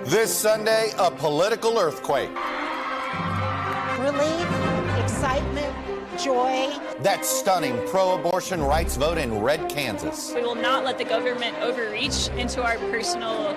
This Sunday, a political earthquake. Relief, excitement, joy. That stunning pro-abortion rights vote in red Kansas. We will not let the government overreach into our personal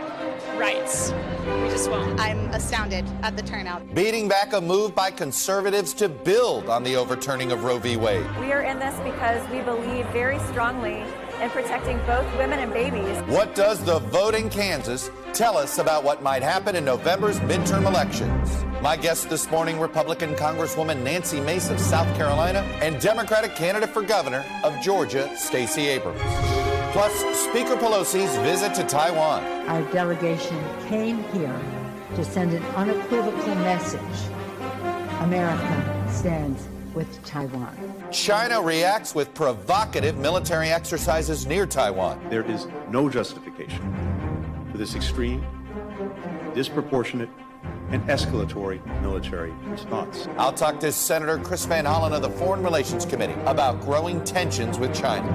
rights. We just won't. I'm astounded at the turnout. Beating back a move by conservatives to build on the overturning of Roe v. Wade. We are in this because we believe very strongly in protecting both women and babies. What does the vote in Kansas tell us about what might happen in November's midterm elections? My guest this morning, Republican Congresswoman Nancy Mace of South Carolina and Democratic candidate for governor of Georgia, Stacey Abrams. Plus, Speaker Pelosi's visit to Taiwan. Our delegation came here to send an unequivocal message. America stands with Taiwan. China reacts with provocative military exercises near Taiwan. There is no justification for this extreme, disproportionate, and escalatory military response. I'll talk to Senator Chris Van Hollen of the Foreign Relations Committee about growing tensions with China.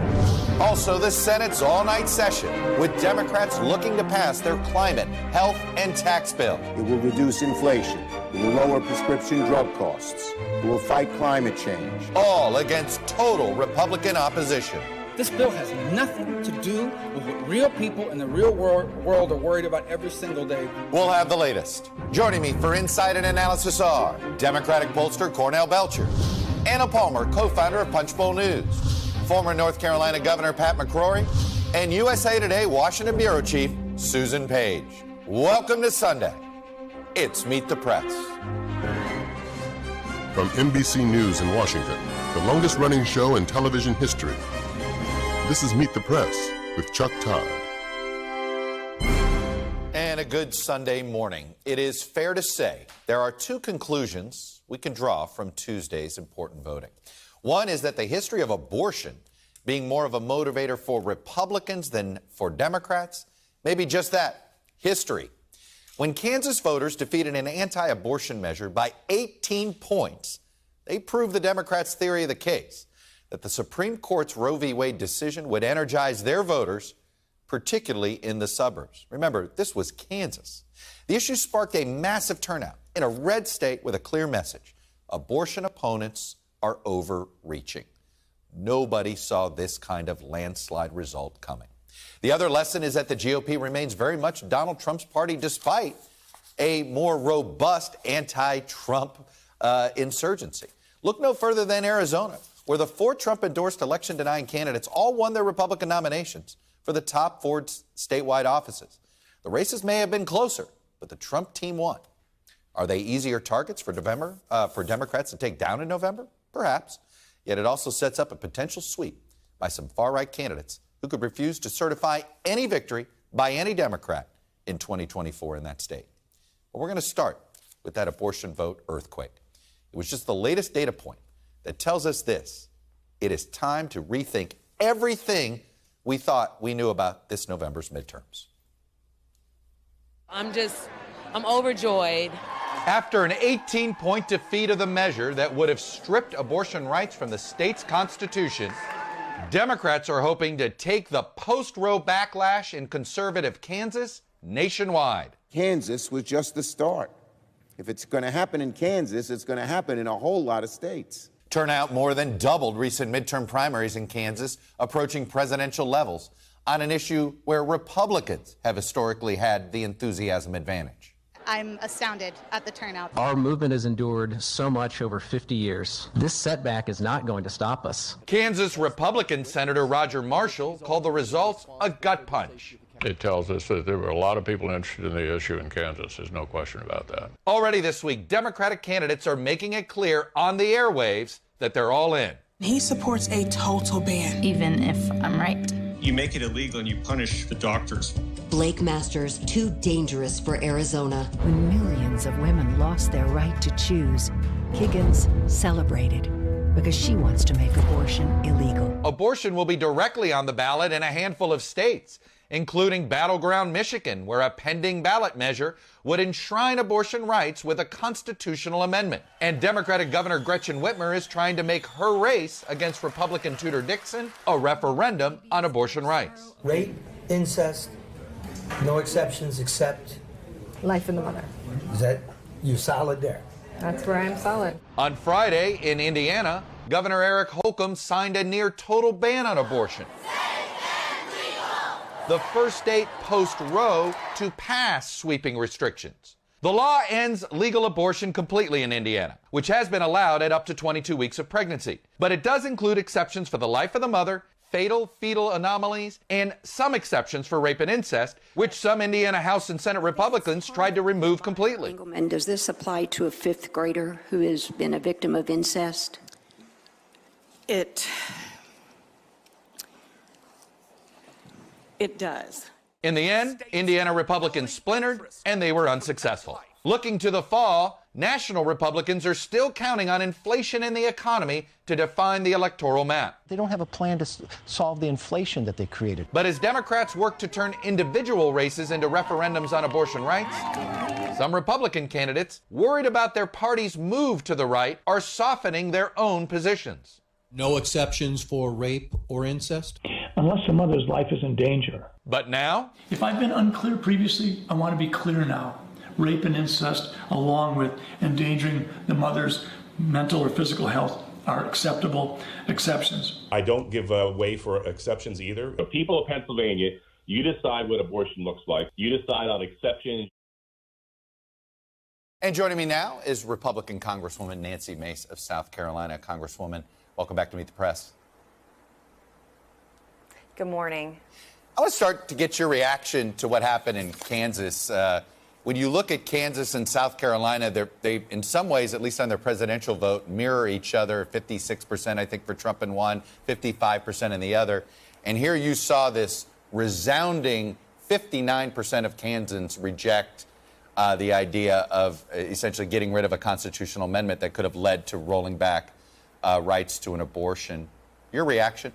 Also, the Senate's all-night session with Democrats looking to pass their climate, health, and tax bill. It will reduce inflation. It will lower prescription drug costs. It will fight climate change. All against total Republican opposition. This bill has nothing to do with what real people in the real world are worried about every single day. We'll have the latest. Joining me for insight and analysis are Democratic pollster Cornell Belcher, Anna Palmer, co-founder of Punchbowl News, former North Carolina Governor Pat McCrory, and USA Today Washington Bureau Chief Susan Page. Welcome to Sunday. It's Meet the Press. From NBC News in Washington, the longest-running show in television history. This is Meet the Press with Chuck Todd. And a good Sunday morning. It is fair to say there are two conclusions we can draw from Tuesday's important voting. One is that the history of abortion being more of a motivator for Republicans than for Democrats, maybe just that, history. When Kansas voters defeated an anti-abortion measure by 18 points, they proved the Democrats' theory of the case, that the Supreme Court's Roe v. Wade decision would energize their voters, particularly in the suburbs. Remember, this was Kansas. The issue sparked a massive turnout in a red state with a clear message. Abortion opponents are overreaching. Nobody saw this kind of landslide result coming. The other lesson is that the GOP remains very much Donald Trump's party despite a more robust anti-Trump insurgency. Look no further than Arizona, where the four Trump-endorsed election-denying candidates all won their Republican nominations for the top four statewide offices. The races may have been closer, but the Trump team won. Are they easier targets for Democrats to take down in November? Perhaps. Yet it also sets up a potential sweep by some far-right candidates who could refuse to certify any victory by any Democrat in 2024 in that state. But we're going to start with that abortion vote earthquake. It was just the latest data point that tells us this: it is time to rethink everything we thought we knew about this November's midterms. I'm overjoyed. After an 18-point defeat of the measure that would have stripped abortion rights from the state's constitution, Democrats are hoping to take the post-Roe backlash in conservative Kansas nationwide. Kansas was just the start. If it's going to happen in Kansas, it's going to happen in a whole lot of states. Turnout more than doubled recent midterm primaries in Kansas, approaching presidential levels on an issue where Republicans have historically had the enthusiasm advantage. I'm astounded at the turnout. Our movement has endured so much over 50 years. This setback is not going to stop us. Kansas Republican Senator Roger Marshall called the results a gut punch. It tells us that there were a lot of people interested in the issue in Kansas. There's no question about that. Already this week, Democratic candidates are making it clear on the airwaves that they're all in. He supports a total ban. Even if I'm right. You make it illegal and you punish the doctors. Blake Masters, too dangerous for Arizona. When millions of women lost their right to choose, Higgins celebrated because she wants to make abortion illegal. Abortion will be directly on the ballot in a handful of states, including battleground Michigan, where a pending ballot measure would enshrine abortion rights with a constitutional amendment. And Democratic Governor Gretchen Whitmer is trying to make her race against Republican Tudor Dixon a referendum on abortion rights. Rape, incest, no exceptions except life in the mother. Is that you solid there? That's where I'm solid. On Friday in Indiana, Governor Eric Holcomb signed a near total ban on abortion. The first state post-Roe to pass sweeping restrictions. The law ends legal abortion completely in Indiana, which has been allowed at up to 22 weeks of pregnancy. But it does include exceptions for the life of the mother, fatal fetal anomalies, and some exceptions for rape and incest, which some Indiana House and Senate Republicans tried to remove completely. And does this apply to a fifth grader who has been a victim of incest? It does. In the end, Indiana Republicans splintered, and they were unsuccessful. Looking to the fall, national Republicans are still counting on inflation in the economy to define the electoral map. They don't have a plan to solve the inflation that they created. But as Democrats work to turn individual races into referendums on abortion rights, some Republican candidates, worried about their party's move to the right, are softening their own positions. No exceptions for rape or incest? Unless the mother's life is in danger. But now? If I've been unclear previously, I want to be clear now. Rape and incest, along with endangering the mother's mental or physical health, are acceptable exceptions. I don't give way for exceptions either. The people of Pennsylvania, you decide what abortion looks like. You decide on exceptions. And joining me now is Republican Congresswoman Nancy Mace of South Carolina. Congresswoman, welcome back to Meet the Press. Good morning. I want to start to get your reaction to what happened in Kansas. When you look at Kansas and South Carolina, they, in some ways, at least on their presidential vote, mirror each other. 56%, I think, for Trump in one, 55% in the other. And here you saw this resounding 59% of Kansans reject the idea of essentially getting rid of a constitutional amendment that could have led to rolling back rights to an abortion. Your reaction?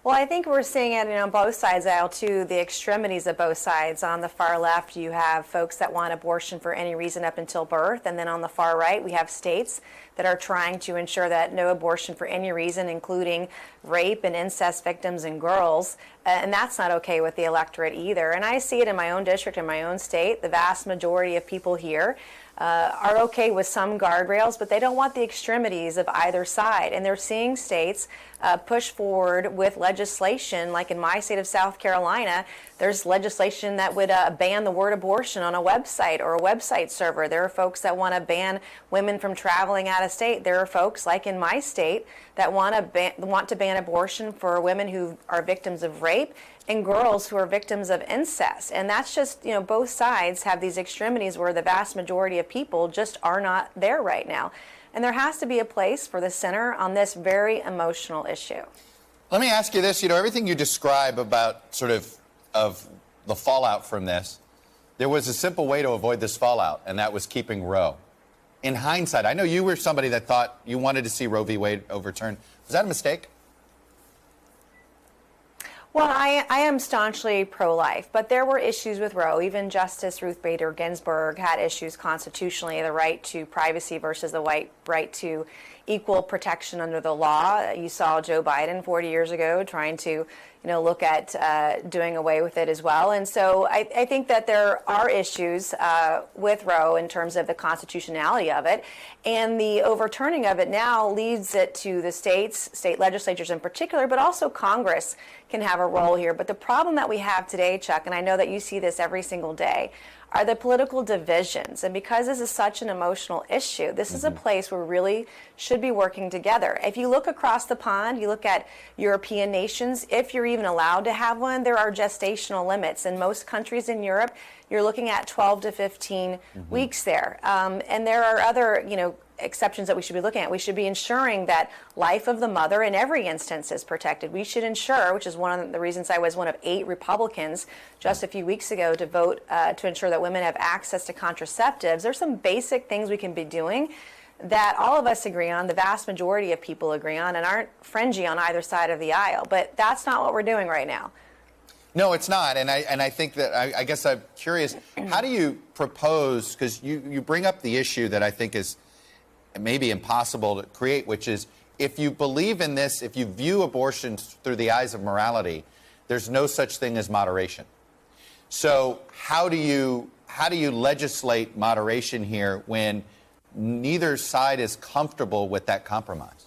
Well, I think we're seeing it on both sides of the aisle, too, the extremities of both sides. On the far left, you have folks that want abortion for any reason up until birth. And then on the far right, we have states that are trying to ensure that no abortion for any reason, including rape and incest victims and girls. And that's not okay with the electorate either. And I see it in my own district, in my own state. The vast majority of people here are okay with some guardrails, but they don't want the extremities of either side. And they're seeing states push forward with legislation, like in my state of South Carolina, there's legislation that would ban the word abortion on a website or a website server. There are folks that want to ban women from traveling out of state. There are folks, like in my state, that want to ban abortion for women who are victims of rape and girls who are victims of incest. And that's just, both sides have these extremities where the vast majority of people just are not there right now. And there has to be a place for the center on this very emotional issue. Let me ask you this. Everything you describe about sort of the fallout from this, there was a simple way to avoid this fallout, and that was keeping Roe. In hindsight, I know you were somebody that thought you wanted to see Roe v. Wade overturned. Was that a mistake? Well, I am staunchly pro-life, but there were issues with Roe. Even Justice Ruth Bader Ginsburg had issues constitutionally, the right to privacy versus the right to equal protection under the law. You saw Joe Biden 40 years ago trying to, look at doing away with it as well. And so I think that there are issues with Roe in terms of the constitutionality of it. And the overturning of it now leads it to the state legislatures in particular, but also Congress can have a role here. But the problem that we have today, Chuck, and I know that you see this every single day, are the political divisions. And because this is such an emotional issue, this is a place where we really should be working together. If you look across the pond, you look at European nations, if you're even allowed to have one, there are gestational limits. In most countries in Europe, you're looking at 12 to 15 weeks there. And there are other, exceptions that we should be looking at. We should be ensuring that life of the mother in every instance is protected. We should ensure, which is one of the reasons I was one of 8 Republicans just a few weeks ago to vote to ensure that women have access to contraceptives. There's some basic things we can be doing that all of us agree on, the vast majority of people agree on, and aren't fringy on either side of the aisle. But that's not what we're doing right now. No, it's not. And I think that, I guess I'm curious, how do you propose, because you bring up the issue that I think is maybe impossible to create, which is if you believe in this, if you view abortion through the eyes of morality, there's no such thing as moderation. So how do you legislate moderation here when neither side is comfortable with that compromise?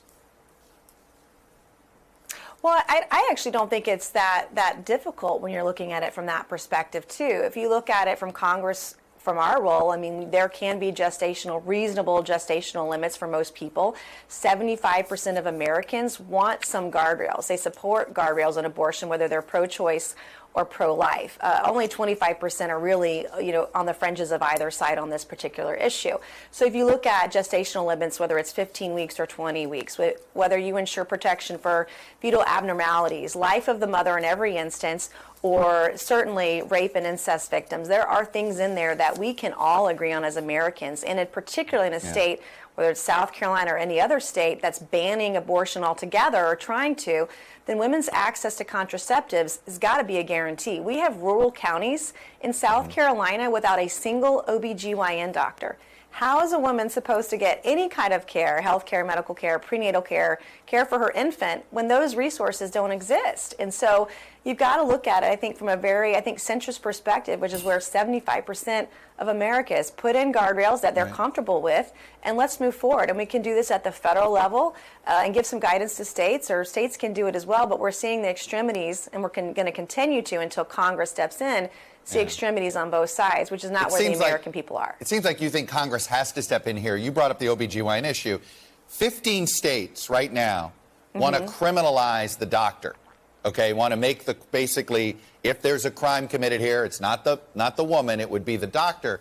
Well, I actually don't think it's that difficult when you're looking at it from that perspective, too. If you look at it from Congress, from our role, I mean, there can be reasonable gestational limits for most people. 75% of Americans want some guardrails. They support guardrails on abortion, whether they're pro-choice or pro-life. Only 25% are really, on the fringes of either side on this particular issue. So if you look at gestational limits, whether it's 15 weeks or 20 weeks, whether you ensure protection for fetal abnormalities, life of the mother in every instance, or certainly rape and incest victims, there are things in there that we can all agree on as Americans, and particularly in a state, whether it's South Carolina or any other state that's banning abortion altogether or trying to, then women's access to contraceptives has got to be a guarantee. We have rural counties in South Carolina without a single OBGYN doctor. How is a woman supposed to get any kind of care, health care, medical care, prenatal care, care for her infant, when those resources don't exist? And so you've got to look at it, I think, from a very, centrist perspective, which is where 75% of America is. Put in guardrails that they're comfortable with, and let's move forward. And we can do this at the federal level and give some guidance to states, or states can do it as well, but we're seeing the extremities, and we're going to continue to until Congress steps in, see extremities on both sides, which is not where the American people are. It seems like you think Congress has to step in here. You brought up the OBGYN issue. 15 states right now want to criminalize the doctor. Okay, want to make basically, if there's a crime committed here, it's not the woman, it would be the doctor.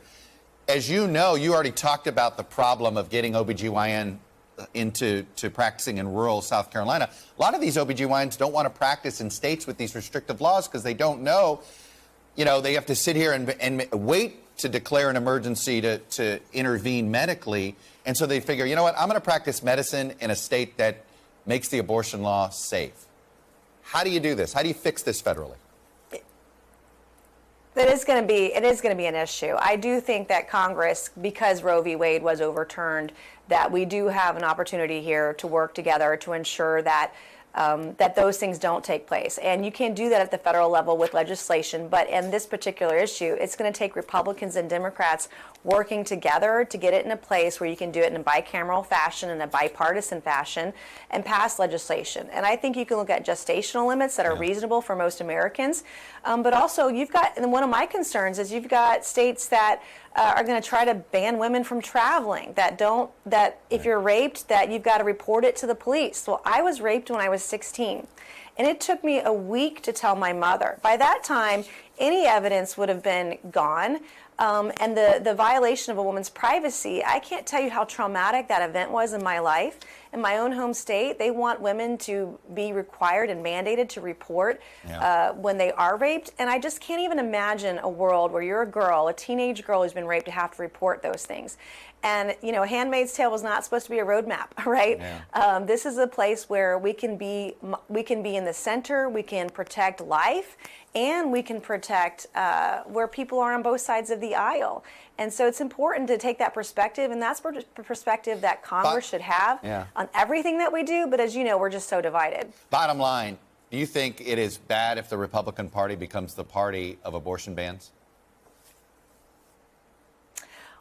As you know, you already talked about the problem of getting OBGYN into practicing in rural South Carolina. A lot of these OBGYNs don't want to practice in states with these restrictive laws because they don't know. They have to sit here and wait to declare an emergency to intervene medically. And so they figure, you know what, I'm going to practice medicine in a state that makes the abortion law safe. How do you do this? How do you fix this federally? It is going to be an issue. I do think that Congress, because Roe v. Wade was overturned, that we do have an opportunity here to work together to ensure that that those things don't take place. And you can do that at the federal level with legislation, but in this particular issue, it's going to take Republicans and Democrats working together to get it in a place where you can do it in a bicameral fashion, in a bipartisan fashion, and pass legislation. And I think you can look at gestational limits that are reasonable for most Americans, but also and one of my concerns is you've got states that are going to try to ban women from traveling, that if you're raped, that you've got to report it to the police. Well, I was raped when I was 16, and it took me a week to tell my mother. By that time, any evidence would have been gone, and the violation of a woman's privacy, I can't tell you how traumatic that event was in my life. In my own home state, they want women to be required and mandated to report when they are raped. And I just can't even imagine a world where you're a girl, a teenage girl who's been raped, to have to report those things. And, Handmaid's Tale was not supposed to be a roadmap, right? Yeah. This is a place where we can be in the center, we can protect life, and we can protect where people are on both sides of the aisle. And so it's important to take that perspective, and that's the perspective that Congress should have on everything that we do. But as you know, we're just so divided. Bottom line, do you think it is bad if the Republican Party becomes the party of abortion bans?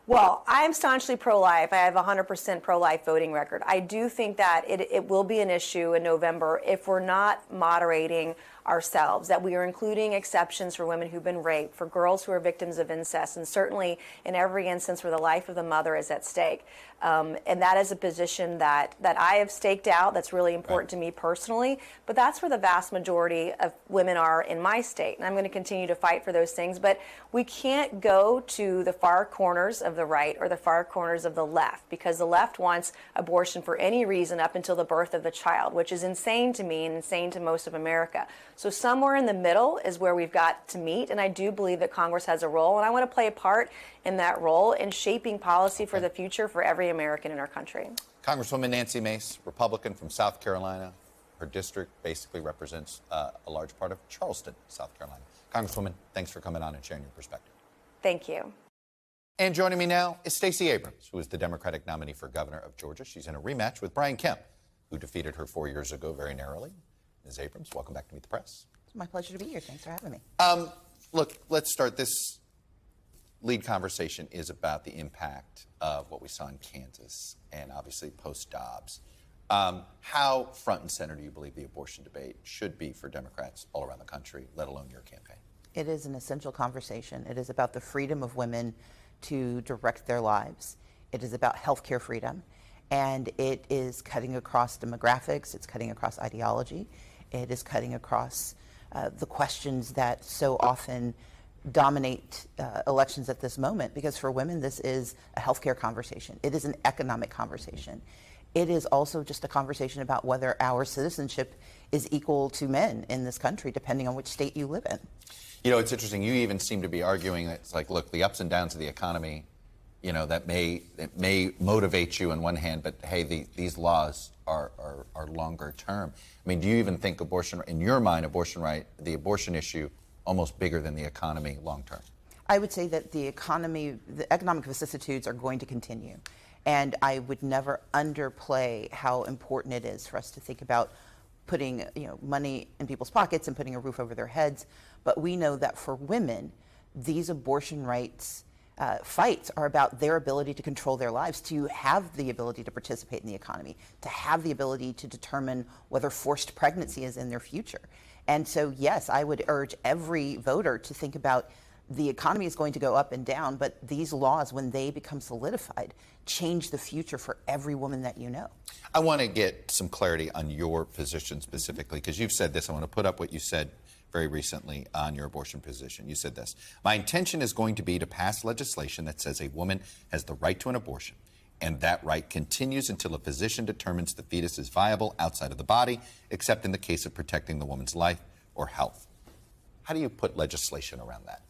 Well, I'm staunchly pro-life. I have a 100% pro-life voting record. I do think that it will be an issue in November if we're not moderating ourselves, that we are including exceptions for women who've been raped, for girls who are victims of incest, and certainly in every instance where the life of the mother is at stake. And that is a position that I have staked out that's really important to me personally, but that's where the vast majority of women are in my state, and I'm going to continue to fight for those things. But we can't go to the far corners of the right or the far corners of the left, because the left wants abortion for any reason up until the birth of the child, which is insane to me and insane to most of America. So somewhere in the middle is where we've got to meet, and I do believe that Congress has a role, and I want to play a part in that role in shaping policy for the future for every American in our country. Congresswoman Nancy Mace, Republican from South Carolina. Her district basically represents a large part of Charleston, South Carolina. Congresswoman, thanks for coming on and sharing your perspective. Thank you. And joining me now is Stacey Abrams, who is the Democratic nominee for governor of Georgia. She's in a rematch with Brian Kemp, who defeated her 4 years ago very narrowly. Ms. Abrams, welcome back to Meet the Press. It's my pleasure to be here. Thanks for having me. look, let's start. This lead conversation is about the impact of what we saw in Kansas and obviously post-Dobbs. How front and center do you believe the abortion debate should be for Democrats all around the country, let alone your campaign? It is an essential conversation. It is about the freedom of women to direct their lives. It is about healthcare freedom, and it is cutting across demographics. It's cutting across ideology. It is cutting across the questions that so often dominate elections at this moment, because for women, this is a healthcare conversation. It is an economic conversation. It is also just a conversation about whether our citizenship is equal to men in this country, depending on which state you live in. You know, it's interesting. You even seem to be arguing that it's like, look, the ups and downs of the economy, you know, that may motivate you on one hand, but hey, these laws are longer term. I mean, do you even think abortion, in your mind, the abortion issue, almost bigger than the economy long term? I would say that the economic vicissitudes are going to continue. And I would never underplay how important it is for us to think about putting money in people's pockets and putting a roof over their heads. But we know that for women, these abortion rights fights are about their ability to control their lives, to have the ability to participate in the economy, to have the ability to determine whether forced pregnancy is in their future. And so, yes, I would urge every voter to think about the economy is going to go up and down, but these laws, when they become solidified, change the future for every woman that you know. I want to get some clarity on your position specifically, because you've said this. I want to put up what you said very recently on your abortion position. You said this: my intention is going to be to pass legislation that says a woman has the right to an abortion, and that right continues until a physician determines the fetus is viable outside of the body, except in the case of protecting the woman's life or health. How do you put legislation around that?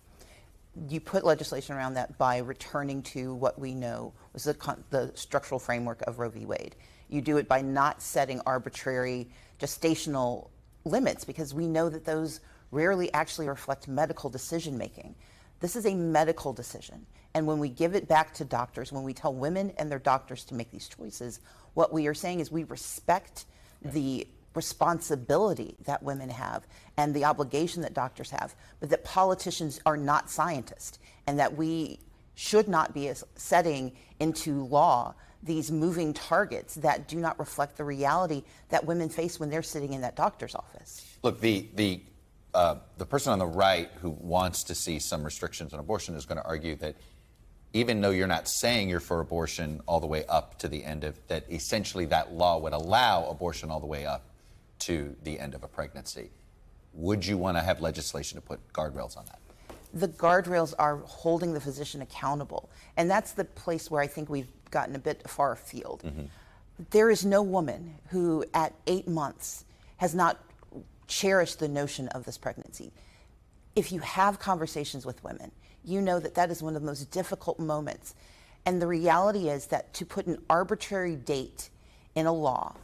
You put legislation around that by returning to what we know was the structural framework of Roe v. Wade. You do it by not setting arbitrary gestational limits, because we know that those rarely actually reflect medical decision making. This is a medical decision. And when we give it back to doctors, when we tell women and their doctors to make these choices, what we are saying is we respect the responsibility that women have and the obligation that doctors have, but that politicians are not scientists, and that we should not be setting into law these moving targets that do not reflect the reality that women face when they're sitting in that doctor's office. Look, the person on the right who wants to see some restrictions on abortion is going to argue that even though you're not saying you're for abortion all the way up to the end of, that essentially that law would allow abortion all the way up to the end of a pregnancy. Would you want to have legislation to put guardrails on that? The guardrails are holding the physician accountable. And that's the place where I think we've gotten a bit far afield. Mm-hmm. There is no woman who at 8 months has not cherished the notion of this pregnancy. If you have conversations with women, you know that that is one of the most difficult moments. And the reality is that to put an arbitrary date in a law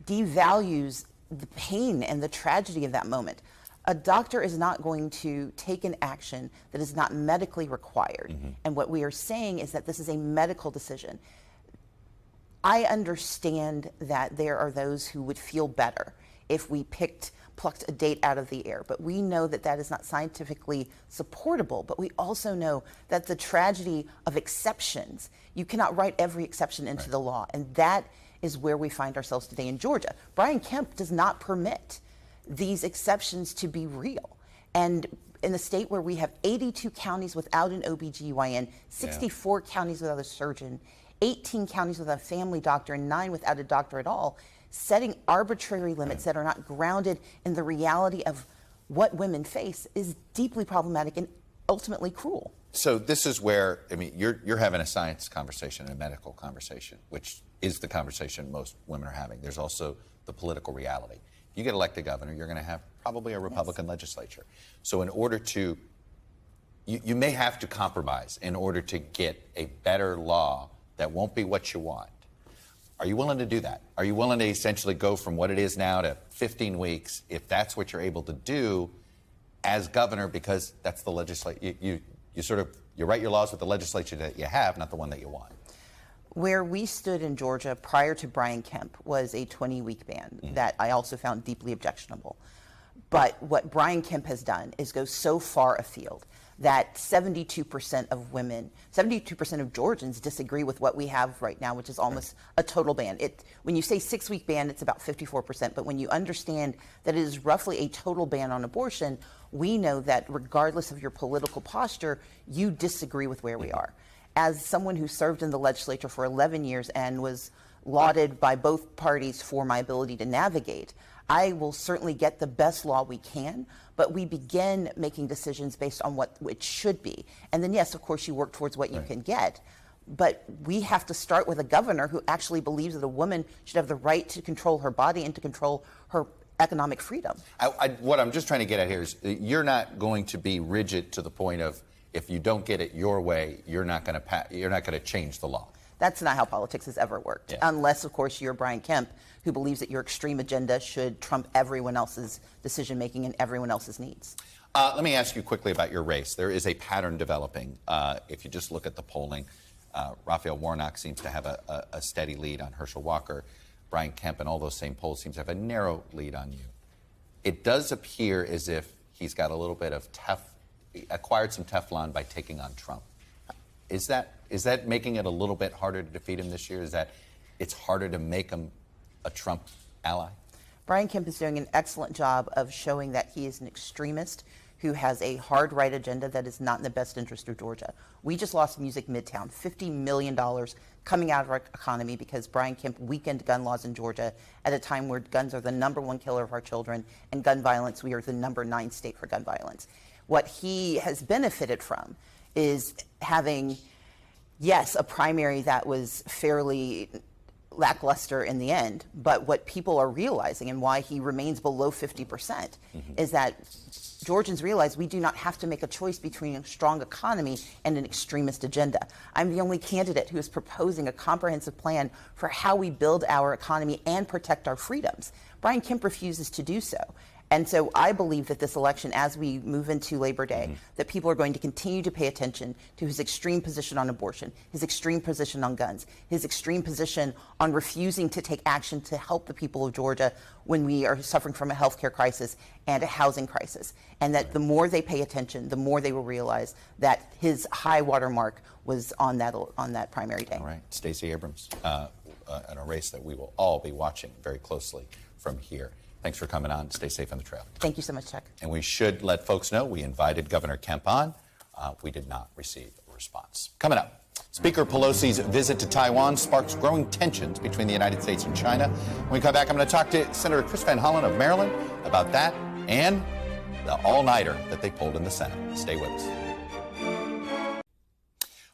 devalues the pain and the tragedy of that moment. A doctor is not going to take an action that is not medically required. Mm-hmm. And what we are saying is that this is a medical decision. I understand that there are those who would feel better if we plucked a date out of the air, but we know that that is not scientifically supportable. But we also know that the tragedy of exceptions, you cannot write every exception into the law, and that is where we find ourselves today in Georgia. Brian Kemp does not permit these exceptions to be real. And in a state where we have 82 counties without an OBGYN, 64 counties without a surgeon, 18 counties without a family doctor, and 9 without a doctor at all, setting arbitrary limits that are not grounded in the reality of what women face is deeply problematic and ultimately cruel. So this is where, I mean, you're having a science conversation and a medical conversation, which is the conversation most women are having. There's also the political reality. If you get elected governor, you're going to have probably a Republican legislature. So in order to, you may have to compromise in order to get a better law that won't be what you want. Are you willing to do that? Are you willing to essentially go from what it is now to 15 weeks if that's what you're able to do as governor, because that's the legislature? You write your laws with the legislature that you have, not the one that you want. Where we stood in Georgia prior to Brian Kemp was a 20-week ban that I also found deeply objectionable. But what Brian Kemp has done is go so far afield that 72% of women, 72% of Georgians disagree with what we have right now, which is almost a total ban. When you say 6-week ban, it's about 54%. But when you understand that it is roughly a total ban on abortion, we know that regardless of your political posture, you disagree with where we are. As someone who served in the legislature for 11 years and was lauded by both parties for my ability to navigate, I will certainly get the best law we can, but we begin making decisions based on what it should be. And then, yes, of course, you work towards what you can get. But we have to start with a governor who actually believes that a woman should have the right to control her body and to control her economic freedom. What I'm just trying to get at here is you're not going to be rigid to the point of if you don't get it your way, you're not going to change the law. That's not how politics has ever worked, unless, of course, you're Brian Kemp, who believes that your extreme agenda should trump everyone else's decision-making and everyone else's needs. Let me ask you quickly about your race. There is a pattern developing. If you just look at the polling, Raphael Warnock seems to have a steady lead on Herschel Walker. Brian Kemp and all those same polls seems to have a narrow lead on you. It does appear as if he's got a little bit of acquired some Teflon by taking on Trump. Is that making it a little bit harder to defeat him this year? Is that it's harder to make him a Trump ally? Brian Kemp is doing an excellent job of showing that he is an extremist who has a hard right agenda that is not in the best interest of Georgia. We just lost Music Midtown, $50 million coming out of our economy because Brian Kemp weakened gun laws in Georgia at a time where guns are the #1 killer of our children, and gun violence, we are the #9 state for gun violence. What he has benefited from is having, yes, a primary that was fairly lackluster in the end, but what people are realizing and why he remains below 50% is that Georgians realize we do not have to make a choice between a strong economy and an extremist agenda. I'm the only candidate who is proposing a comprehensive plan for how we build our economy and protect our freedoms. Brian Kemp refuses to do so. And so I believe that this election, as we move into Labor Day, that people are going to continue to pay attention to his extreme position on abortion, his extreme position on guns, his extreme position on refusing to take action to help the people of Georgia when we are suffering from a healthcare crisis and a housing crisis. And that the more they pay attention, the more they will realize that his high water mark was on that primary day. All right. Stacey Abrams, in a race that we will all be watching very closely from here. Thanks for coming on. Stay safe on the trail. Thank you so much, Chuck. And we should let folks know we invited Governor Kemp on. We did not receive a response. Coming up, Speaker Pelosi's visit to Taiwan sparks growing tensions between the United States and China. When we come back, I'm going to talk to Senator Chris Van Hollen of Maryland about that and the all-nighter that they pulled in the Senate. Stay with us.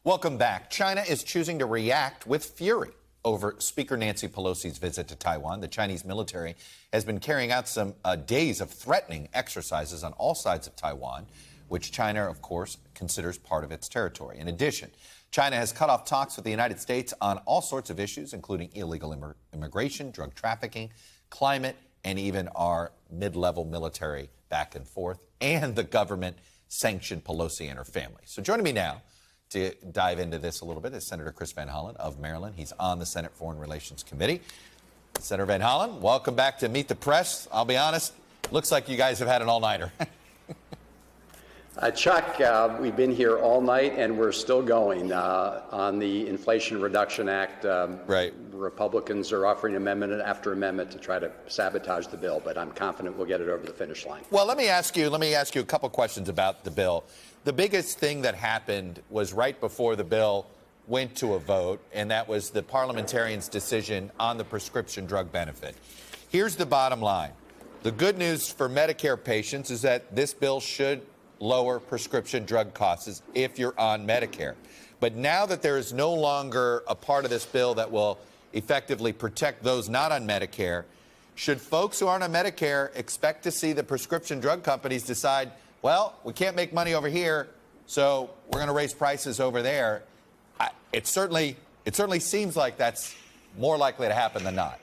Welcome back. China is choosing to react with fury over Speaker Nancy Pelosi's visit to Taiwan. The Chinese military has been carrying out some days of threatening exercises on all sides of Taiwan, which China, of course, considers part of its territory. In addition, China has cut off talks with the United States on all sorts of issues, including illegal immigration, drug trafficking, climate, and even our mid-level military back and forth, and the government sanctioned Pelosi and her family. So joining me now to dive into this a little bit is Senator Chris Van Hollen of Maryland. He's on the Senate Foreign Relations Committee. Senator Van Hollen, welcome back to Meet the Press. I'll be honest, looks like you guys have had an all-nighter. Chuck, we've been here all night and we're still going on the Inflation Reduction Act. Right. Republicans are offering amendment after amendment to try to sabotage the bill, but I'm confident we'll get it over the finish line. Well, let me ask you a couple questions about the bill. The biggest thing that happened was right before the bill went to a vote, and that was the parliamentarians' decision on the prescription drug benefit. Here's the bottom line. The good news for Medicare patients is that this bill should lower prescription drug costs if you're on Medicare. But now that there is no longer a part of this bill that will effectively protect those not on Medicare, should folks who aren't on Medicare expect to see the prescription drug companies decide, well, we can't make money over here, so we're going to raise prices over there? It certainly seems like that's more likely to happen than not.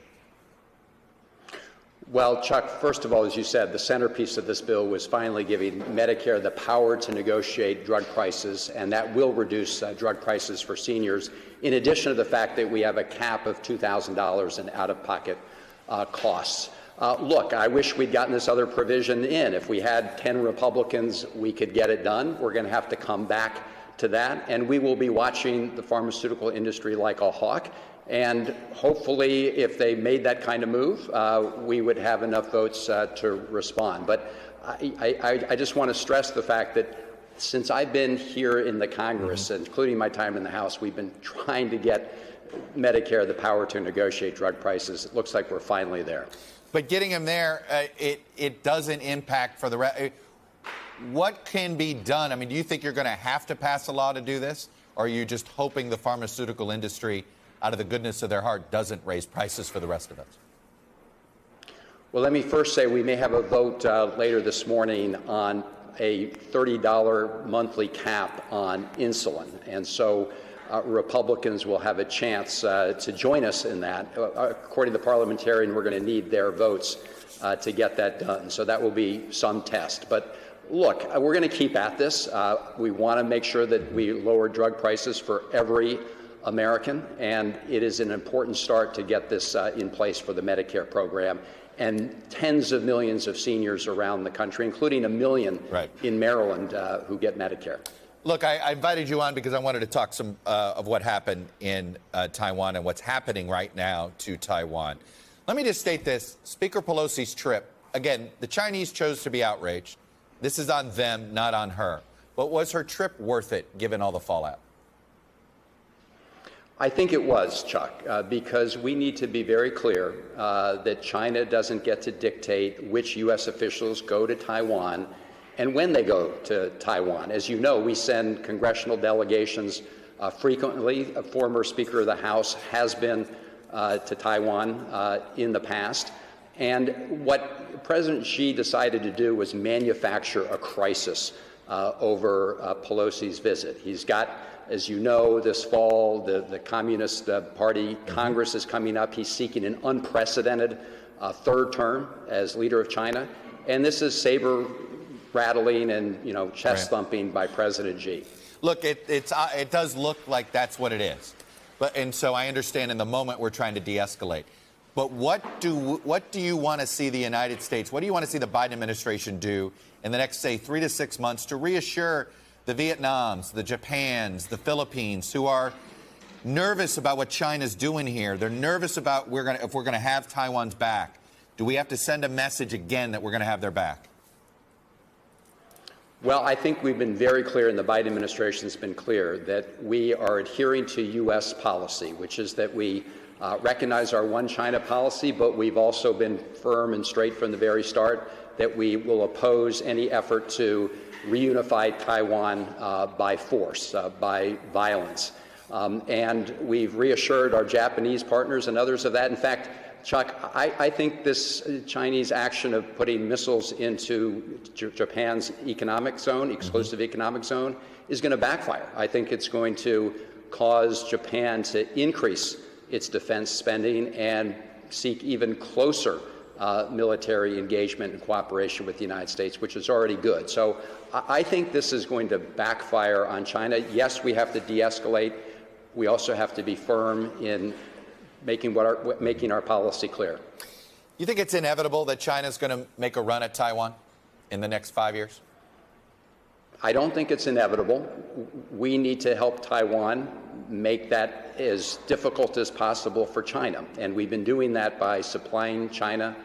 Well, Chuck, first of all, as you said, the centerpiece of this bill was finally giving Medicare the power to negotiate drug prices, and that will reduce drug prices for seniors, in addition to the fact that we have a cap of $2,000 in out-of-pocket costs. Look, I wish we'd gotten this other provision in. If we had 10 Republicans, we could get it done. We're going to have to come back to that, and we will be watching the pharmaceutical industry like a hawk. And hopefully, if they made that kind of move, we would have enough votes to respond. But I just want to stress the fact that since I've been here in the Congress, including my time in the House, we've been trying to get Medicare the power to negotiate drug prices. It looks like we're finally there. But getting them there, it doesn't impact for the rest. What can be done? I mean, do you think you're going to have to pass a law to do this? Or are you just hoping the pharmaceutical industry, out of the goodness of their heart, doesn't raise prices for the rest of us? Well, let me first say we may have a vote later this morning on a $30 monthly cap on insulin. And so Republicans will have a chance to join us in that. According to the parliamentarian, we're going to need their votes to get that done. So that will be some test. But look, we're going to keep at this. We want to make sure that we lower drug prices for every American, and it is an important start to get this in place for the Medicare program and tens of millions of seniors around the country, including 1 million in Maryland who get Medicare. Look, I invited you on because I wanted to talk some of what happened in Taiwan and what's happening right now to Taiwan. Let me just state this. Speaker Pelosi's trip, again, the Chinese chose to be outraged. This is on them, not on her. But was her trip worth it, given all the fallout? I think it was, Chuck, because we need to be very clear that China doesn't get to dictate which U.S. officials go to Taiwan and when they go to Taiwan. As you know, we send congressional delegations frequently. A former Speaker of the House has been to Taiwan in the past. And what President Xi decided to do was manufacture a crisis over Pelosi's visit. He's got, as you know, this fall, the Communist Party Congress is coming up. He's seeking an unprecedented third term as leader of China. And this is saber rattling and, chest thumping by President Xi. Look, it does look like that's what it is. And so I understand in the moment we're trying to de-escalate. But what do you want to see the United States, what do you want to see the Biden administration do in the next, say, 3 to 6 months to reassure the Vietnams, the Japans, the Philippines, who are nervous about what China's doing here? They're nervous about if we're going to have Taiwan's back. Do we have to send a message again that we're going to have their back? Well, I think we've been very clear, and the Biden administration has been clear, that we are adhering to U.S. policy, which is that we recognize our one China policy, but we've also been firm and straight from the very start that we will oppose any effort to reunify Taiwan by force, by violence. And we've reassured our Japanese partners and others of that. In fact, Chuck, I think this Chinese action of putting missiles into Japan's economic zone, exclusive economic zone, is going to backfire. I think it's going to cause Japan to increase its defense spending and seek even closer military engagement and cooperation with the United States, which is already good. So I think this is going to backfire on China. Yes, we have to de-escalate. We also have to be firm in making our policy clear. You think it's inevitable that China's going to make a run at Taiwan in the next 5 years? I don't think it's inevitable. We need to help Taiwan make that as difficult as possible for China. And we've been doing that by supplying Taiwan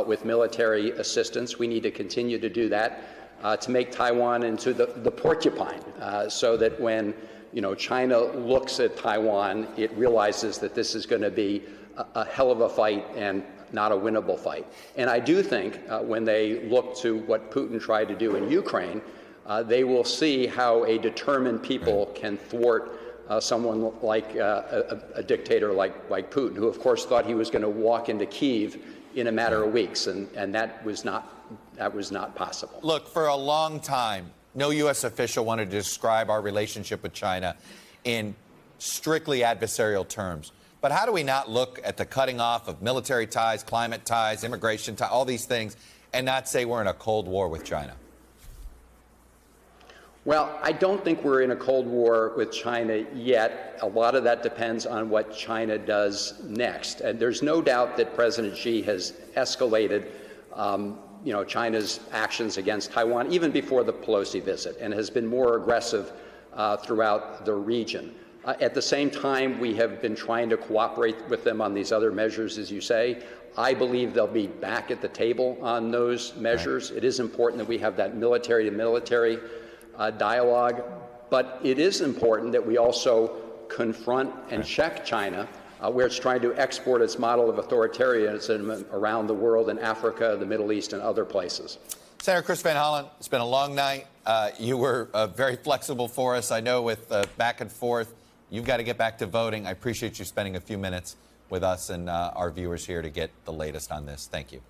with military assistance. We need to continue to do that to make Taiwan into the porcupine so that when China looks at Taiwan, it realizes that this is going to be a hell of a fight and not a winnable fight. And I do think when they look to what Putin tried to do in Ukraine, they will see how a determined people can thwart someone like a dictator like Putin, who, of course, thought he was going to walk into Kyiv in a matter of weeks, and that was not possible. Look, for a long time, no U.S. official wanted to describe our relationship with China in strictly adversarial terms. But how do we not look at the cutting off of military ties, climate ties, immigration ties, all these things, and not say we're in a Cold War with China? Well, I don't think we're in a Cold War with China yet. A lot of that depends on what China does next. And there's no doubt that President Xi has escalated China's actions against Taiwan even before the Pelosi visit, and has been more aggressive throughout the region. At the same time, we have been trying to cooperate with them on these other measures, as you say. I believe they'll be back at the table on those measures. Right. It is important that we have that military-to-military dialogue, but it is important that we also confront and check China, where it's trying to export its model of authoritarianism around the world, in Africa, the Middle East, and other places. Senator Chris Van Hollen, it's been a long night. You were very flexible for us. I know with back and forth, you've got to get back to voting. I appreciate you spending a few minutes with us and our viewers here to get the latest on this. Thank you.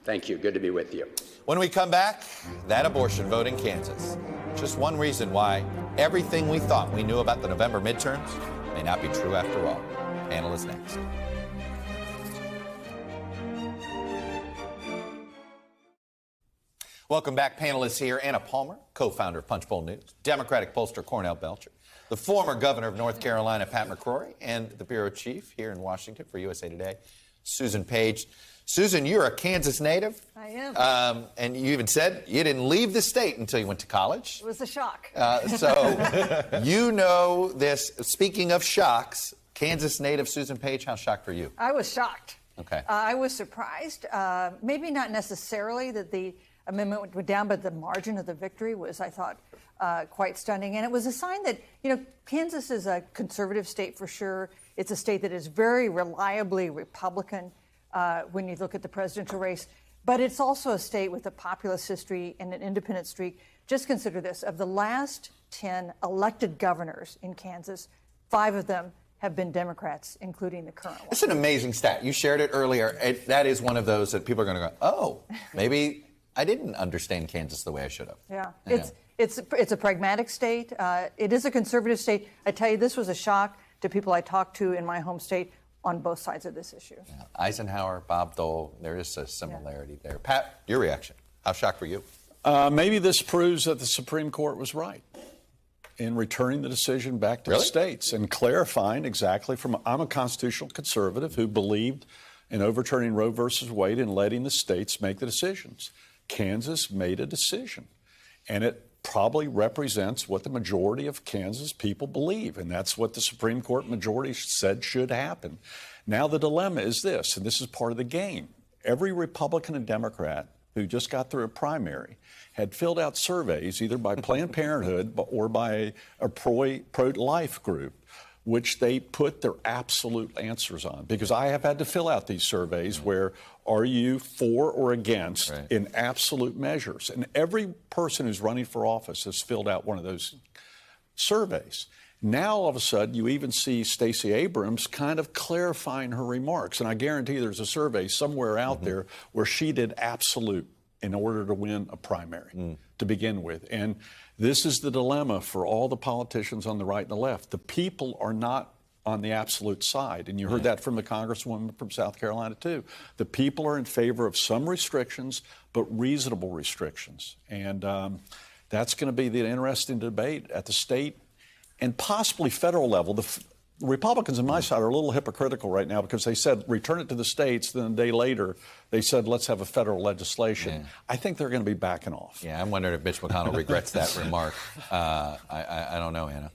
Thank you. Good to be with you. When we come back, that abortion vote in Kansas. Just one reason why everything we thought we knew about the November midterms may not be true after all. Panel is next. Welcome back. Panelists here. Anna Palmer, co-founder of Punchbowl News, Democratic pollster Cornell Belcher, the former governor of North Carolina, Pat McCrory, and the bureau chief here in Washington for USA Today, Susan Page. Susan, you're a Kansas native. I am. And you even said you didn't leave the state until you went to college. It was a shock. So you know this. Speaking of shocks, Kansas native Susan Page, how shocked were you? I was shocked. Okay. I was surprised. Maybe not necessarily that the amendment went down, but the margin of the victory was, I thought, quite stunning. And it was a sign that, Kansas is a conservative state for sure. It's a state that is very reliably Republican when you look at the presidential race. But it's also a state with a populist history and an independent streak. Just consider this. Of the last 10 elected governors in Kansas, 5 of them have been Democrats, including the current one. It's an amazing stat. You shared it earlier. That is one of those that people are going to go, oh, maybe I didn't understand Kansas the way I should have. Yeah. It's a pragmatic state. It is a conservative state. I tell you, this was a shock to people I talked to in my home state on both sides of this issue. Yeah. Eisenhower, Bob Dole, there is a similarity there. Pat, your reaction. How shocked were you? Maybe this proves that the Supreme Court was right in returning the decision back to the states and clarifying exactly I'm a constitutional conservative who believed in overturning Roe versus Wade and letting the states make the decisions. Kansas made a decision, and it probably represents what the majority of Kansas people believe, and that's what the Supreme Court majority said should happen. Now the dilemma is this, and this is part of the game. Every Republican and Democrat who just got through a primary had filled out surveys either by Planned Parenthood or by a pro-life group, which they put their absolute answers on. Because I have had to fill out these surveys where are you for or against in absolute measures. And every person who's running for office has filled out one of those surveys. Now, all of a sudden, you even see Stacey Abrams kind of clarifying her remarks. And I guarantee there's a survey somewhere out there where she did absolute in order to win a primary to begin with. And this is the dilemma for all the politicians on the right and the left. The people are not on the absolute side. And you heard that from the Congresswoman from South Carolina, too. The people are in favor of some restrictions, but reasonable restrictions. And that's going to be the interesting debate at the state and possibly federal level. The Republicans on my side are a little hypocritical right now because they said return it to the states. Then a day later, they said let's have a federal legislation. Yeah. I think they're going to be backing off. Yeah, I'm wondering if Mitch McConnell regrets that remark. I don't know, Anna.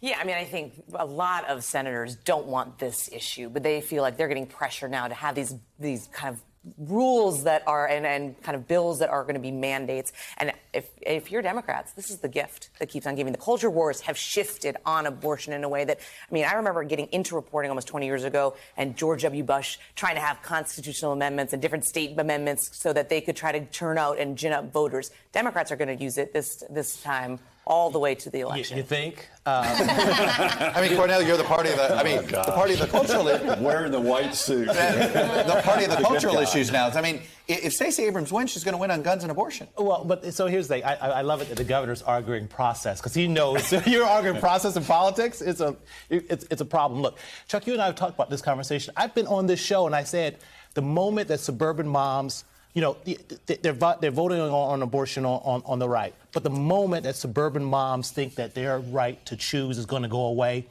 Yeah, I mean, I think a lot of senators don't want this issue, but they feel like they're getting pressure now to have these kind of rules that are and kind of bills that are going to be mandates. And if you're Democrats, this is the gift that keeps on giving. The culture wars have shifted on abortion in a way that, I mean, I remember getting into reporting almost 20 years ago and George W. Bush trying to have constitutional amendments and different state amendments so that they could try to turn out and gin up voters. Democrats are going to use it this time all the way to the election. You think? I mean, Cornell, you're the party of the. I mean, the party of the cultural. Wearing the white suit. The party of the cultural issues now. I mean, if Stacey Abrams wins, she's going to win on guns and abortion. Well, but so here's the thing. I love it that the governor's arguing process because he knows you're arguing process in politics. It's a problem. Look, Chuck, you and I have talked about this conversation. I've been on this show and I said the moment that suburban moms they're voting on abortion on the right. But the moment that suburban moms think that their right to choose is going to go away,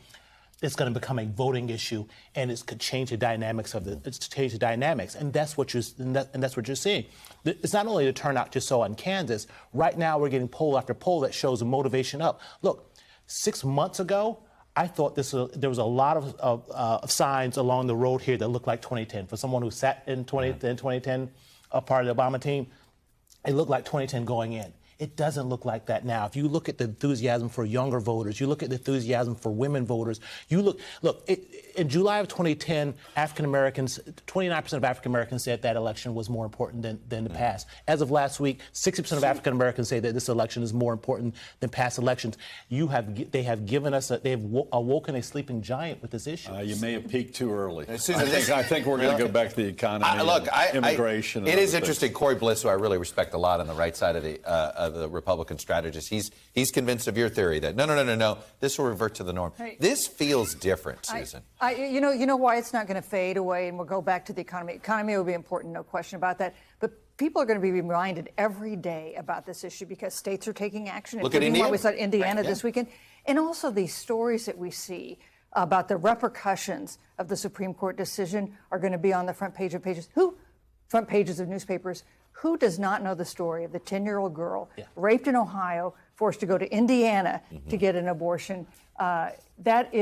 it's going to become a voting issue, and it could change the dynamics and that's what you're seeing. It's not only the turnout you saw in Kansas. Right now, we're getting poll after poll that shows the motivation up. Look, 6 months ago, I thought there was a lot of signs along the road here that looked like 2010. For someone who sat in 2010, part of the Obama team, it looked like 2010 going in. It doesn't look like that now. If you look at the enthusiasm for younger voters, you look at the enthusiasm for women voters, in July of 2010, African Americans, 29% of African Americans said that election was more important than the past. As of last week, 60% of African Americans say that this election is more important than past elections. They have awoken a sleeping giant with this issue. You may have peaked too early. I think we're going to go back to the economy, immigration. It is interesting. Corey Bliss, who I really respect a lot on the right side of the Republican strategist, he's convinced of your theory that no, this will revert to the norm. Hey, this feels different, Susan. You know why it's not going to fade away, and we'll go back to the economy. Economy will be important, no question about that. But people are going to be reminded every day about this issue because states are taking action. Look at Indiana. We saw Indiana right, this weekend, and also these stories that we see about the repercussions of the Supreme Court decision are going to be on the front pages of newspapers. Who does not know the story of the 10-year-old girl raped in Ohio, forced to go to Indiana to get an abortion? That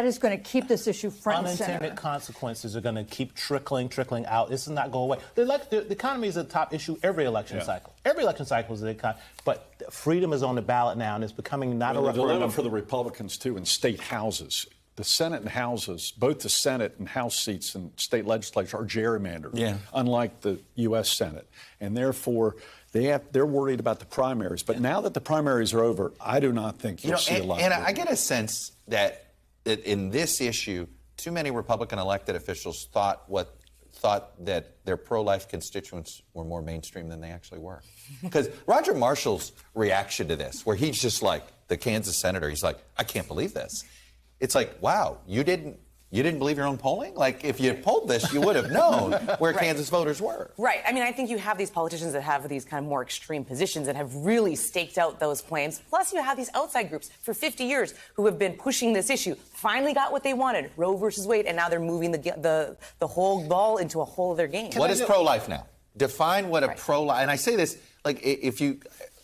is going to keep this issue front and center. Unintended consequences are going to keep trickling out. This is not going away. The economy is a top issue every election cycle. Every election cycle is the economy. But freedom is on the ballot now, and it's becoming not a referendum. The dilemma for the Republicans, too, in state houses. The Senate and houses, both the Senate and House seats in state legislature are gerrymandered, unlike the U.S. Senate. And therefore, they're worried about the primaries. But now that the primaries are over, I do not think you'll see a lot. And I get a sense that in this issue, too many Republican elected officials thought that their pro-life constituents were more mainstream than they actually were. Because Roger Marshall's reaction to this, where he's just like the Kansas senator, he's like, I can't believe this. It's like, wow, you didn't believe your own polling? Like, if you polled this, you would have known where Kansas voters were. Right. I mean, I think you have these politicians that have these kind of more extreme positions and have really staked out those claims. Plus, you have these outside groups for 50 years who have been pushing this issue, finally got what they wanted, Roe versus Wade, and now they're moving the whole ball into a whole other game. What is pro-life now? Define what a pro-life, and I say this, like,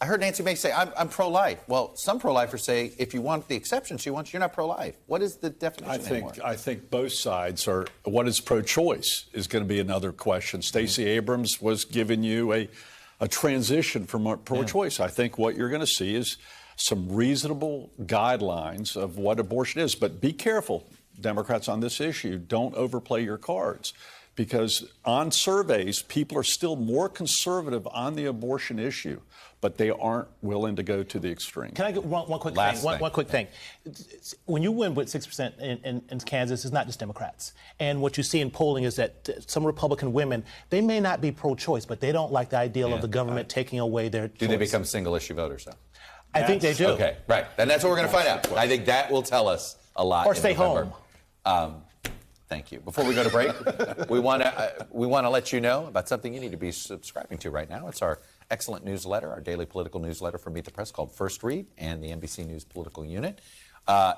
I heard Nancy Mace say, I'm pro-life. Well, some pro-lifers say, if you want the exception she wants, you're not pro-life. What is the definition anymore? I think both sides are. What is pro-choice is going to be another question. Stacey Abrams was giving you a transition from pro-choice. I think what you're going to see is some reasonable guidelines of what abortion is. But be careful, Democrats, on this issue. Don't overplay your cards. Because on surveys, people are still more conservative on the abortion issue, but they aren't willing to go to the extreme. Can I get one quick thing? One quick thing. When you win with 6% in Kansas, it's not just Democrats. And what you see in polling is that some Republican women, they may not be pro-choice, but they don't like the ideal of the government taking away their choice. Do they become single-issue voters, though? I think they do. Okay, right. And that's what we're going to find out. I think that will tell us a lot. Or stay home. Thank you. Before we go to break, we want to let you know about something you need to be subscribing to right now. It's our excellent newsletter, our daily political newsletter from Meet the Press called First Read and the NBC News Political Unit.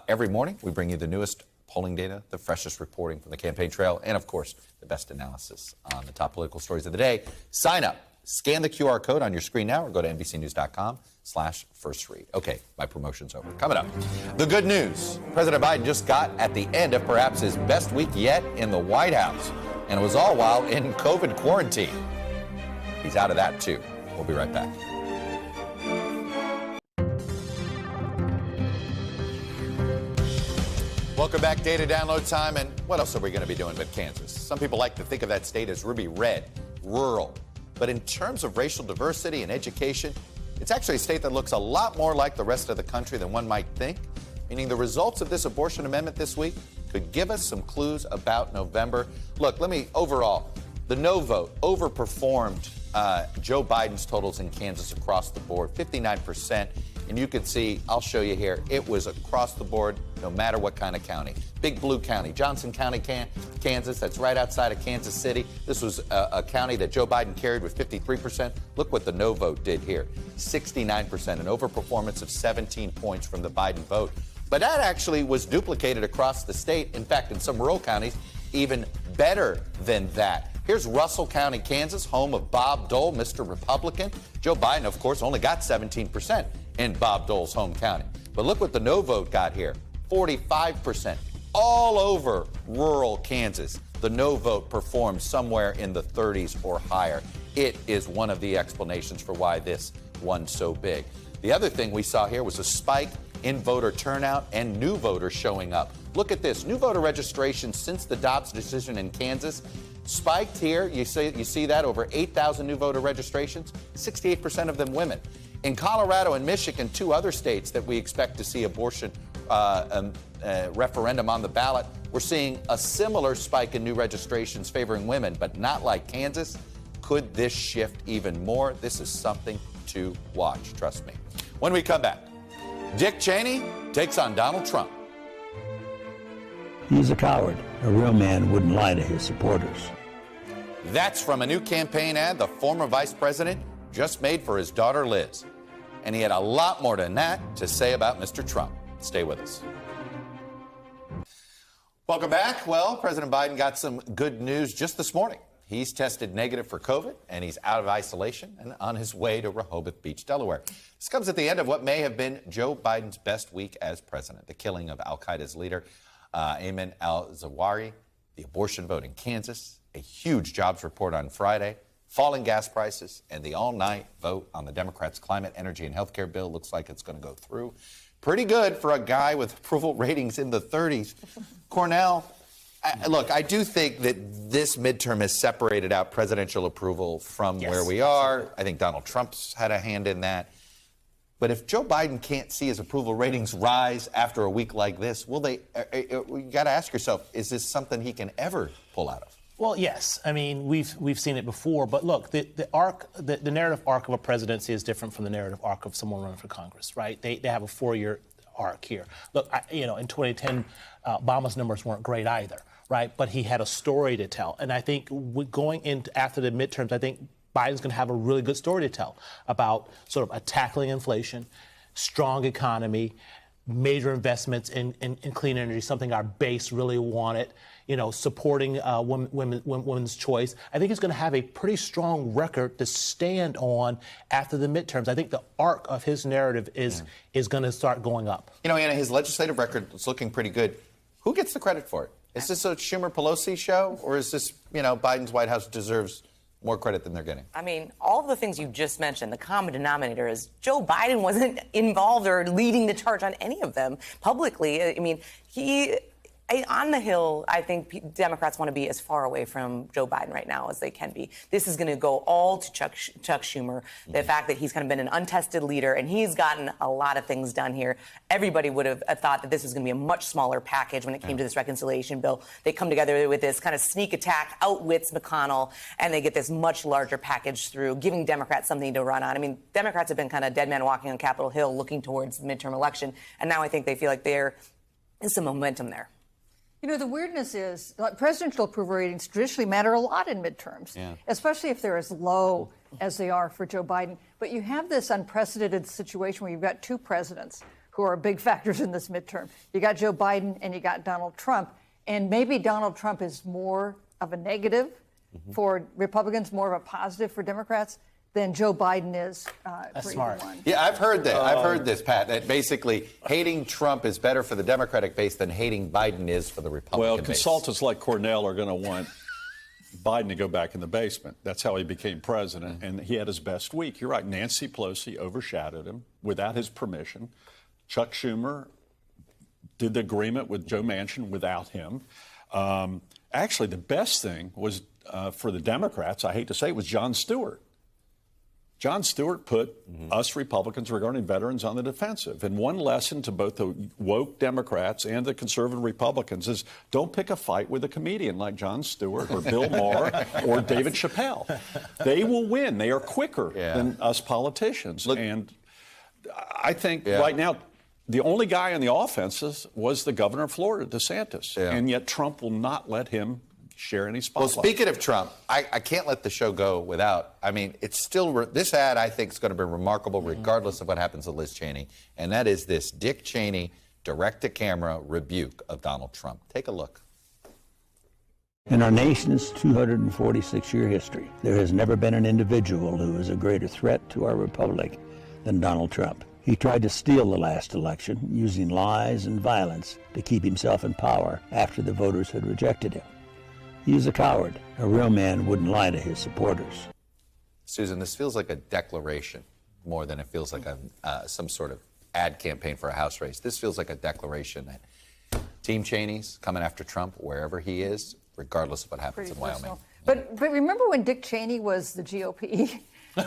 Every morning, we bring you the newest polling data, the freshest reporting from the campaign trail, and, of course, the best analysis on the top political stories of the day. Sign up. Scan the QR code on your screen now or go to NBCnews.com/firstread. Okay, my promotion's over. Coming up, the good news. President Biden just got at the end of perhaps his best week yet in the White House, and it was all while in COVID quarantine. He's out of that, too. We'll be right back. Welcome back. Data download time. And what else are we going to be doing with Kansas? Some people like to think of that state as ruby red, rural. But in terms of racial diversity and education, it's actually a state that looks a lot more like the rest of the country than one might think, meaning the results of this abortion amendment this week could give us some clues about November. Look, overall, the no vote overperformed Joe Biden's totals in Kansas across the board, 59%. And you can see, I'll show you here, it was across the board, no matter what kind of county. Big Blue County, Johnson County, Kansas, that's right outside of Kansas City. This was a county that Joe Biden carried with 53%. Look what the no vote did here, 69%, an overperformance of 17 points from the Biden vote. But that actually was duplicated across the state. In fact, in some rural counties, even better than that. Here's Russell County, Kansas, home of Bob Dole, Mr. Republican. Joe Biden, of course, only got 17% in Bob Dole's home county. But look what the no vote got here, 45%. All over rural Kansas, the no vote performed somewhere in the 30s or higher. It is one of the explanations for why this won so big. The other thing we saw here was a spike in voter turnout and new voters showing up. Look at this. New voter registration since the Dobbs decision in Kansas spiked here. You see that over 8,000 new voter registrations, 68% of them women. In Colorado and Michigan, two other states that we expect to see abortion referendum on the ballot, we're seeing a similar spike in new registrations favoring women, but not like Kansas. Could this shift even more? This is something to watch, trust me. When we come back, Dick Cheney takes on Donald Trump. He's a coward. A real man wouldn't lie to his supporters. That's from a new campaign ad the former vice president just made for his daughter Liz. And he had a lot more than that to say about Mr. Trump. Stay with us. Welcome back. Well, President Biden got some good news just this morning. He's tested negative for COVID, and he's out of isolation and on his way to Rehoboth Beach, Delaware. This comes at the end of what may have been Joe Biden's best week as president. The killing of al-Qaeda's leader, Ayman al-Zawahiri, the abortion vote in Kansas, a huge jobs report on Friday, falling gas prices, and the all-night vote on the Democrats' climate, energy, and health care bill. Looks like it's going to go through. Pretty good for a guy with approval ratings in the 30s. Cornell, look, I do think that this midterm has separated out presidential approval from where we are. I think Donald Trump's had a hand in that. But if Joe Biden can't see his approval ratings rise after a week like this, will they? You got to ask yourself, is this something he can ever pull out of? Well, yes. I mean, we've seen it before. But look, the narrative arc of a presidency is different from the narrative arc of someone running for Congress, right? They have a 4-year arc here. Look, in 2010, Obama's numbers weren't great either, right? But he had a story to tell. And I think going into after the midterms, I think Biden's going to have a really good story to tell about sort of tackling inflation, strong economy, major investments in clean energy, something our base really wanted, supporting women's choice. I think he's going to have a pretty strong record to stand on after the midterms. I think the arc of his narrative is going to start going up. Anna, his legislative record is looking pretty good. Who gets the credit for it? Is this a Schumer-Pelosi show, or is this, Biden's White House deserves more credit than they're getting? I mean, all of the things you just mentioned, the common denominator is Joe Biden wasn't involved or leading the charge on any of them publicly. I mean, on the Hill, I think Democrats want to be as far away from Joe Biden right now as they can be. This is going to go all to Chuck Schumer. The fact that he's kind of been an untested leader and he's gotten a lot of things done here. Everybody would have thought that this was going to be a much smaller package when it came to this reconciliation bill. They come together with this kind of sneak attack, outwits McConnell, and they get this much larger package through, giving Democrats something to run on. I mean, Democrats have been kind of dead man walking on Capitol Hill looking towards the midterm election, and now I think they feel like there is some momentum there. The weirdness is presidential approval ratings traditionally matter a lot in midterms, especially if they're as low as they are for Joe Biden. But you have this unprecedented situation where you've got two presidents who are big factors in this midterm. You got Joe Biden and you got Donald Trump. And maybe Donald Trump is more of a negative for Republicans, more of a positive for Democrats than Joe Biden is. That's smart. Yeah, I've heard that. I've heard this, Pat, that basically hating Trump is better for the Democratic base than hating Biden is for the Republican base. Well, consultants like Cornell are going to want Biden to go back in the basement. That's how he became president, and he had his best week. You're right. Nancy Pelosi overshadowed him without his permission. Chuck Schumer did the agreement with Joe Manchin without him. Actually, the best thing was for the Democrats, I hate to say it, was Jon Stewart. Jon Stewart put us Republicans regarding veterans on the defensive. And one lesson to both the woke Democrats and the conservative Republicans is don't pick a fight with a comedian like Jon Stewart or Bill Maher or David Chappelle. They will win. They are quicker than us politicians. And I think right now, the only guy on the offenses was the governor of Florida, DeSantis. And yet Trump will not let him share any spotlight. Well, speaking of Trump, I can't let the show go without, I mean, it's still, this ad I think is going to be remarkable regardless of what happens to Liz Cheney. And that is this Dick Cheney direct-to-camera rebuke of Donald Trump. Take a look. In our nation's 246-year history, there has never been an individual who is a greater threat to our republic than Donald Trump. He tried to steal the last election using lies and violence to keep himself in power after the voters had rejected him. He is a coward. A real man wouldn't lie to his supporters. Susan, this feels like a declaration more than it feels like some sort of ad campaign for a House race. This feels like a declaration that Team Cheney's coming after Trump wherever he is, regardless of what happens in Wyoming. But remember when Dick Cheney was the GOP?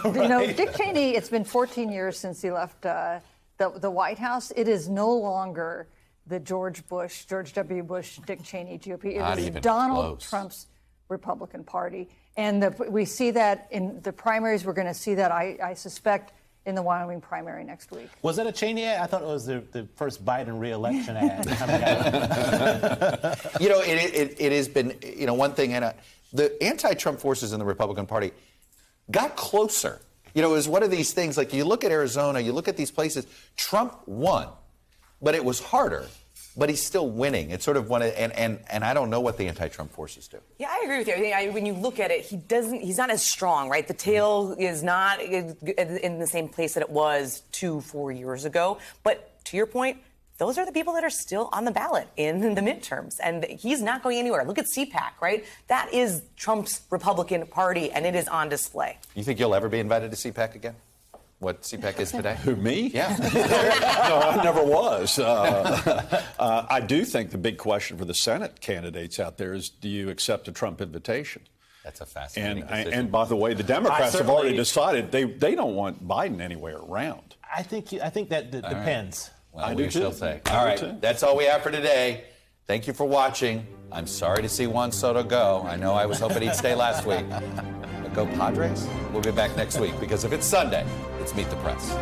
You know, Dick Cheney, it's been 14 years since he left the White House. It is no longer the George W. Bush, Dick Cheney GOP. It is Donald Trump's Republican Party. And we see that in the primaries. We're going to see that, I suspect, in the Wyoming primary next week. Was that a Cheney ad? I thought it was the first Biden re-election ad coming out. You know, it has been, you know, one thing, and the anti-Trump forces in the Republican Party got closer. You know, it was one of these things, like you look at Arizona, you look at these places, Trump won, but it was harder. But he's still winning. It's sort of one of, and I don't know what the anti-Trump forces do. Yeah, I agree with you. I think when you look at it, he's not as strong, right? The tail is not in the same place that it was 2-4 years ago. But to your point, those are the people that are still on the ballot in the midterms. And he's not going anywhere. Look at CPAC, right? That is Trump's Republican Party, and it is on display. You think you'll ever be invited to CPAC again? What CPAC is today? Who, me? Yeah. No, I never was. I do think the big question for the Senate candidates out there is, do you accept a Trump invitation? That's a fascinating decision. And by the way, the Democrats have already decided they don't want Biden anywhere around. I think that depends. Well, we shall say. All right, that's all we have for today. Thank you for watching. I'm sorry to see Juan Soto go. I know I was hoping he'd stay last week. But go Padres. We'll be back next week because if it's Sunday, it's Meet the Press.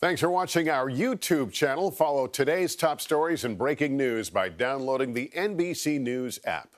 Thanks for watching our YouTube channel. Follow today's top stories and breaking news by downloading the NBC News app.